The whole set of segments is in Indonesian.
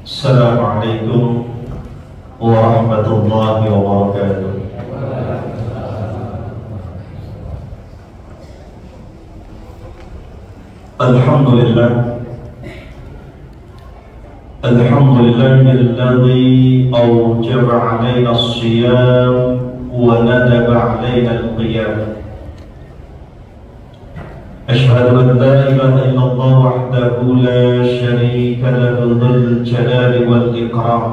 Assalamualaikum warahmatullahi wabarakatuh. Alhamdulillah alladzi awjaba 'alaina as-siyam wa nadaba 'alaina al-qiyam. أشهد أن لا إله إلا الله وحده لا شريك له ذو الجلال والإكرام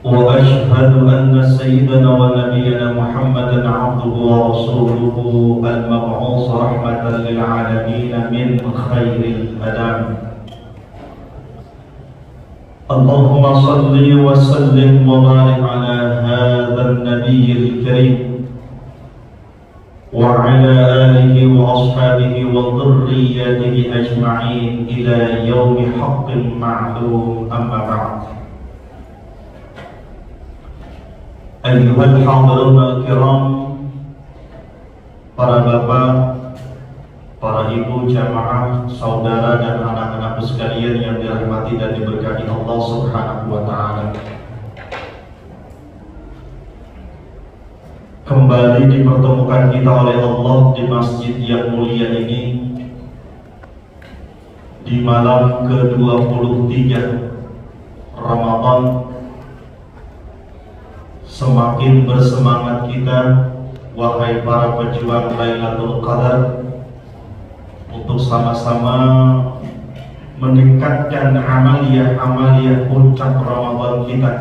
وأشهد أن سيدنا ونبينا محمدا عبده ورسوله المبعوث رحمة للعالمين من خير الأنام. اللهم صل وسلم وبارك على هذا النبي الكريم وعلى آله وأصحابه وذريته أجمعين إلى يوم حق معلوم. أما بعد، أيها الحاضرون الكرام، para bapak, para ibu jamaah, saudara dan anak-anakku sekalian yang dirahmati dan diberkahi Allah Subhanahu wa Ta'ala. Kembali dipertemukan kita oleh Allah di masjid yang mulia ini di malam ke-23 Ramadan. Semakin bersemangat kita, wahai para pejuang Lailatul Qadar, untuk sama-sama meningkatkan amaliyah puncak Ramadan kita,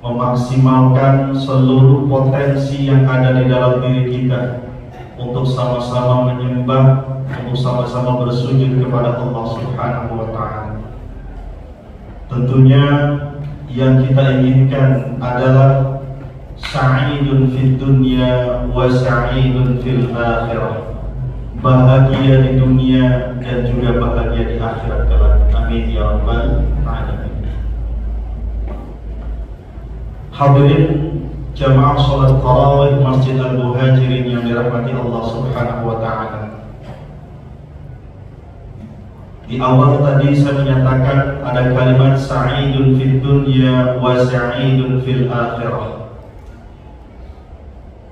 memaksimalkan seluruh potensi yang ada di dalam diri kita untuk sama-sama menyembah, untuk sama-sama bersujud kepada Allah Subhanahu wa Ta'ala. Tentunya yang kita inginkan adalah sa'idun fid dunya wa sa'idun fil akhirah, bahagia di dunia dan juga bahagia di akhirat kelak. Amin ya rabbal alamin. Hadirin jamaah salat tarawih Masjid Al-Muhajirin yang dirahmati Allah Subhanahu wa Ta'ala. Di awal tadi saya menyatakan ada kalimat sa'idun fid dunya wa sa'idun fil akhirah.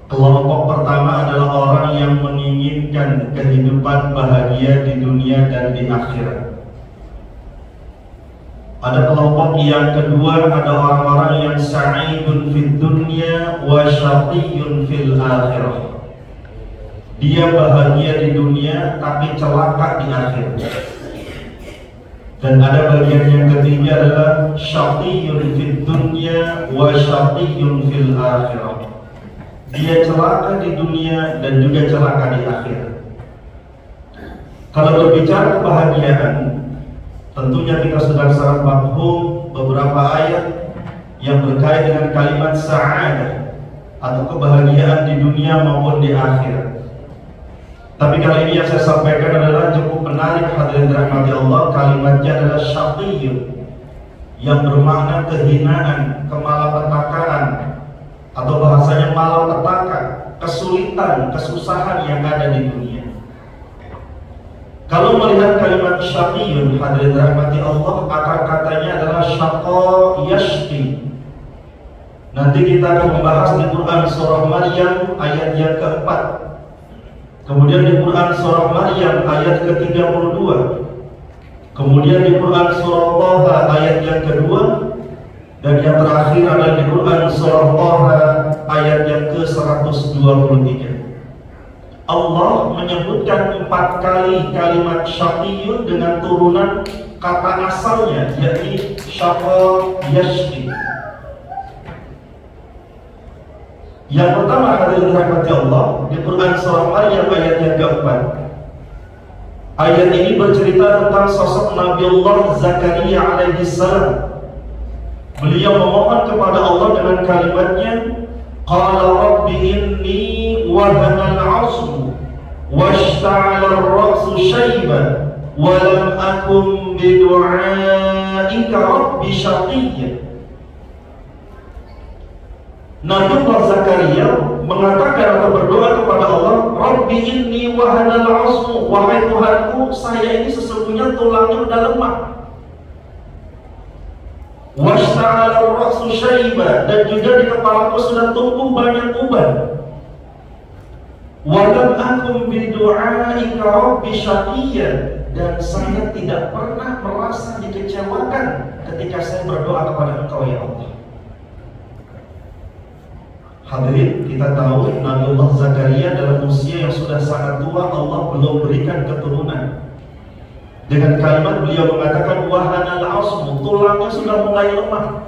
Kelompok pertama adalah orang yang menginginkan kehidupan bahagia di dunia dan di akhirat. Ada kelompok yang kedua, ada orang-orang yang sa'idun fid dunya wa syaqiyun fil akhirah. Dia bahagia di dunia tapi celaka di akhirat. Dan ada bagian yang ketiga adalah syaqiyun fid dunya wa syaqiyun fil akhirah. Dia celaka di dunia dan juga celaka di akhirat. Kalau berbicara kebahagiaan, tentunya kita sudah sangat mafhum beberapa ayat yang berkait dengan kalimat sa'adah atau kebahagiaan di dunia maupun di akhirat. Tapi kali ini yang saya sampaikan adalah cukup menarik, hadirin dirahmati Allah. Kalimatnya adalah syaqiyyun, yang bermakna kehinaan, kemalapetakaan, atau bahasanya malapetaka, kesulitan, kesusahan yang ada di dunia. Kalau melihat kalimat syaqiyun, hadirin rahmati Allah, akar katanya adalah syaqa yashqi. Nanti kita akan membahas di Quran surah Maryam ayat yang keempat. Kemudian di Quran surah Maryam ayat ke-32. Kemudian di Quran surah Taha ayat yang kedua. Dan yang terakhir adalah di Quran surah Taha ayat yang ke-123. Allah menyebutkan 4 kali kalimat syaqiyun dengan turunan kata asalnya, yakni syaqa yashqi. Yang pertama, hadirin rahmati Allah, di Quran surah Maryam ayat yang keempat. Ayat ini bercerita tentang sosok Nabi Allah Zakaria alaihi salam. Beliau memohon kepada Allah dengan kalimatnya, qala rabbi inni wahana al-'azmu washta'ala ar-ra'su shayban wa lam akun bidu'aika rabbi syaqiyya. Nabi Allah Zakaria mengatakan atau berdoa kepada Allah, Rabbi inni wahanal 'azmu, wahai Tuhanku, saya ini sesungguhnya tulangnya udah lemah. Washta'ala ar-ra'su syaiba, dan juga di kepalaku sudah tumbuh banyak uban. Wa lam akum bi du'aika rabbi syaqiyya, dan saya tidak pernah merasa dikecewakan ketika saya berdoa kepada Engkau ya Allah. Hadirin, kita tahu Nabiullah Zakaria dalam usia yang sudah sangat tua, Allah belum berikan keturunan. Dengan kalimat beliau mengatakan wahanal 'azmu, tulangnya sudah mulai lemah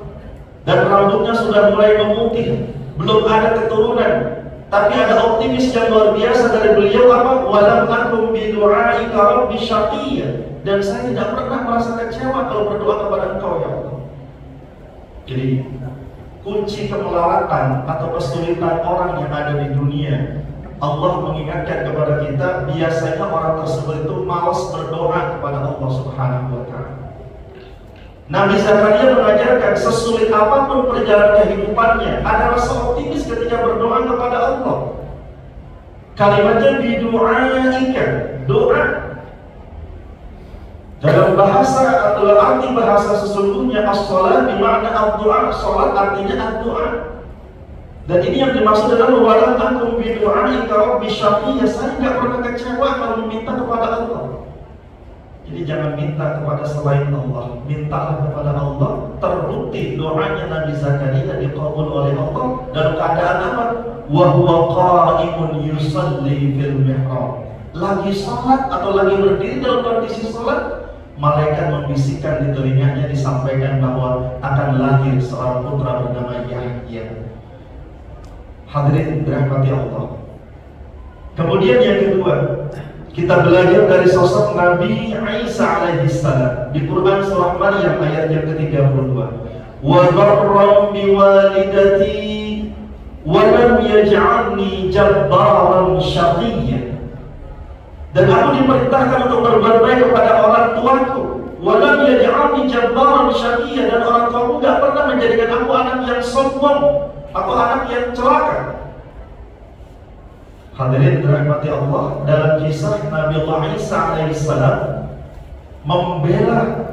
dan rambutnya sudah mulai memutih, belum ada keturunan. Tapi ada optimis yang luar biasa dari beliau, apa? Walam akum bi du'aika rabbi syaqiyya, dan saya tidak pernah merasa kecewa kalau berdoa kepada Engkau ya Allah. Jadi kunci kemelaratan atau kesulitan orang yang ada di dunia, Allah mengingatkan kepada kita, biasanya orang tersebut itu malas berdoa kepada Allah Subhanahu wa Ta'ala. Nabi Zakaria mengajarkan sesulit apapun perjalanan kehidupannya, ada rasa optimis ketika berdoa kepada Allah. Kalimatnya bidu'aika, doa. Dalam bahasa atau arti bahasa sesungguhnya as-shalat bermakna ad-du'a, salat artinya ad-du'a. Dan ini yang dimaksud adalah walam akum bi du'aika rabbi syaqiyya, saya tidak pernah kecewa kalau meminta kepada Allah. Jadi jangan minta kepada selain Allah, mintalah kepada Allah. Terbukti doanya Nabi Zakaria dikabul oleh Allah dalam keadaan apa? Wa huwa qa'imun yusalli fil mihrab. Lagi salat atau lagi berdiri dalam kondisi salat, malaikat membisikkan di telinganya, disampaikan bahwa akan lahir seorang putra bernama Yahya. Hadirin dirahmati Allah. Kemudian yang kedua, kita belajar dari sosok Nabi Isa alaihissalam di Quran surah Maryam ayat yang ke-32. Wa barram biwalidati wa lam yaj'alni jabbaran syaqiyya. Dan aku diperintahkan untuk berbuat baik kepada orang tuaku. Wa lam yaj'alni jabbaran syaqiyya, dan orang tuaku enggak pernah menjadikan aku anak yang sombong atau anak yang celaka. Hadirin dirahmati Allah, dalam kisah Nabiullah Isa alaihissalam membela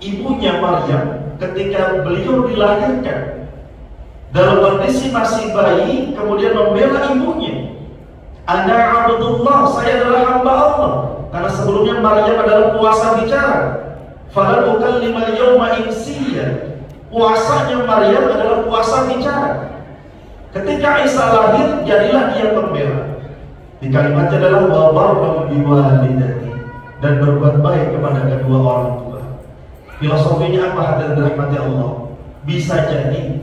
ibunya Maryam ketika beliau dilahirkan dalam kondisi masih bayi, kemudian membela ibunya. Ana abdullah, saya adalah hamba Allah. Karena sebelumnya Maryam adalah puasa bicara. Falan ukallima al-yawma insiyya. Puasanya Maryam adalah puasa bicara. Ketika Isa lahir, jadilah dia pembela. Di kalimatnya adalah wa barram biwalidati, dan berbuat baik kepada kedua orang tua. Filosofinya apa, hadirin dirahmati Allah? Bisa jadi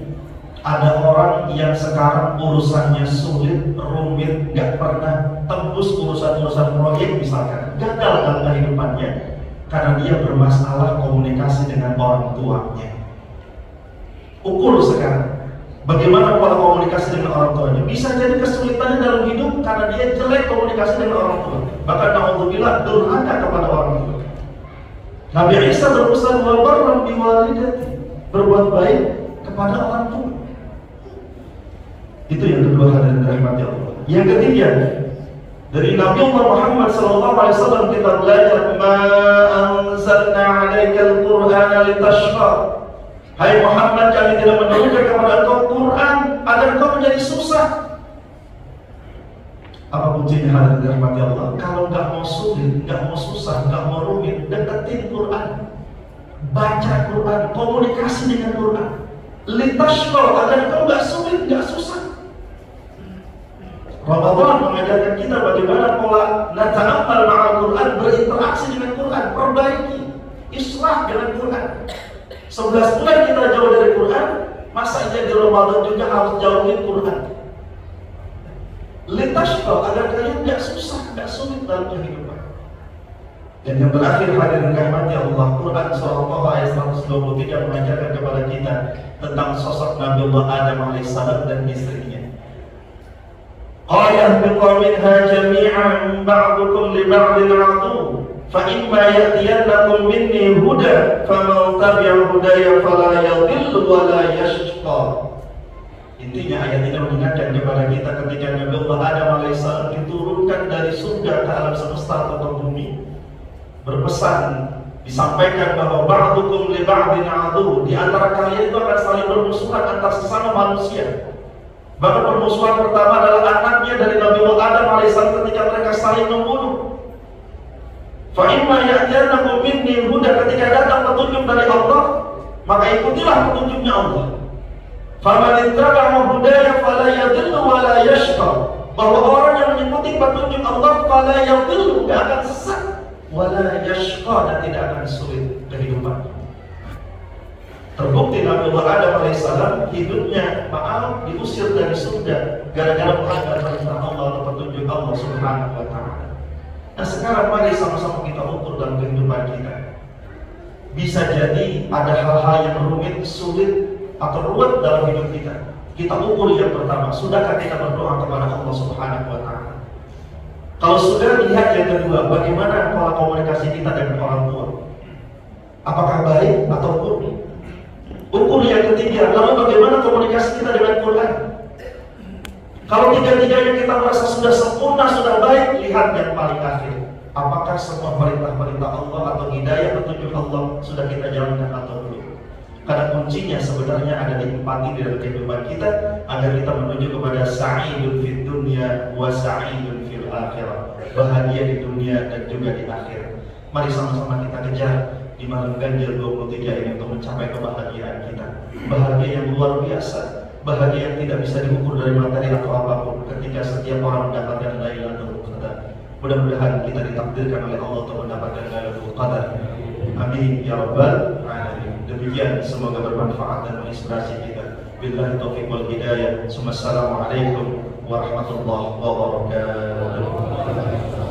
ada orang yang sekarang urusannya sulit, rumit, gak pernah tembus urusan-urusan proyek misalkan, gagal dalam kehidupannya karena dia bermasalah komunikasi dengan orang tuanya. Ukur sekarang, bagaimana pola komunikasi dengan orang tuanya? Bisa jadi kesulitannya dalam hidup karena dia jelek komunikasi dengan orang tua. Bahkan naudzubillah durhaka kepada orang tua. Nabi Isa berpesan wa barram biwalidati, berbuat baik kepada orang tua. Itu yang kedua, hadirin dirahmati Allah. Yang ketiga, dari Nabi Muhammad SAW kita belajar ma anzalna 'alaikal qur'ana litashqa. Hai Muhammad, kami tidak menurunkan kepada engkau Quran agar engkau menjadi susah. Apa kuncinya, hadirin dirahmati Allah? Kalau nggak mau sulit, nggak mau susah, nggak mau rumit, deketin Quran, baca Quran, komunikasi dengan Quran. Litashqa, agar engkau nggak sulit, nggak susah. Ramadan mengajarkan kita bagaimana pola nata'ammal ma'al Quran, berinteraksi dengan Quran, perbaiki, islah dengan Quran. 11 bulan kita jauh dari Quran, masa iya di Ramadan juga harus jauhin Quran. Litashqa, agar kalian tidak susah, tidak sulit dalam kehidupan. Dan yang terakhir, hadirin rahmati Allah, Quran surah Taha ayat 123 mengajarkan kepada kita tentang sosok Nabiullah Adam alaihissalam dan istrinya. Qala ihbitu minha jami'an ba'dukum li ba'din 'adu. فَإِمَّا يَأْتِيَنَّكُمْ مِنِّي هُدًى فَمَنْ تَبِعَ هُدَيَ فَلَا يَضِلُّ وَلَا يَشْقَى. Intinya ayat ini mengingatkan kepada kita ketika Nabi Allah Adam alaihissalam diturunkan dari surga ke alam semesta atau bumi, berpesan, disampaikan bahwa ba'dukum li ba'din adu, di antara kalian itu akan saling bermusuhan antar sesama manusia. Bahkan permusuhan pertama adalah anaknya dari Nabi Allah Adam alaihissalam ketika mereka saling membunuh. Fa imma ya'tiyannakum minni huda, ketika datang petunjuk dari Allah, maka ikutilah petunjuknya Allah. Faman ittaba'a hudaya fala yadhillu wa la yashqa, bahwa orang yang mengikuti petunjuk Allah fala yadhillu, tidak akan sesat, wa la yashqa, dan tidak akan sulit kehidupannya. Terbukti Nabi Allah Adam alaihissalam hidupnya diusir dari surga gara-gara melanggar perintah Allah atau petunjuk Allah Subhanahu wa taala. Nah, sekarang mari sama-sama kita ukur dalam kehidupan kita. Bisa jadi ada hal-hal yang rumit, sulit atau ruwet dalam hidup kita. Kita ukur yang pertama, sudahkah kita berdoa kepada Allah Subhanahu wa taala? Kalau sudah, lihat yang kedua, bagaimana pola komunikasi kita dengan orang tua? Apakah baik atau buruk? Ukur yang ketiga, lalu bagaimana komunikasi kita dengan Quran? Kalau tiga-tiganya kita merasa sudah sempurna, sudah baik, lihat yang paling akhir. Apakah semua perintah-perintah Allah atau hidayah petunjuk Allah sudah kita jalankan atau belum? Karena kuncinya sebenarnya ada di empati di dalam kehidupan kita, agar kita menuju kepada sa'idun fid dunya wa sa'idun fil akhirah, bahagia di dunia dan juga di akhir. Mari sama-sama kita kejar di malam ganjil 23 ini untuk mencapai kebahagiaan kita. Bahagia yang luar biasa, bahagia yang tidak bisa diukur dari materi atau apapun ketika setiap orang mendapatkan Lailatul Qadar. Mudah-mudahan kita ditakdirkan oleh Allah untuk mendapatkan Lailatul Qadar. Amin ya rabbal alamin. Demikian, semoga bermanfaat dan menginspirasi kita. Billahi taufiq wal hidayah. Assalamualaikum warahmatullahi wabarakatuh.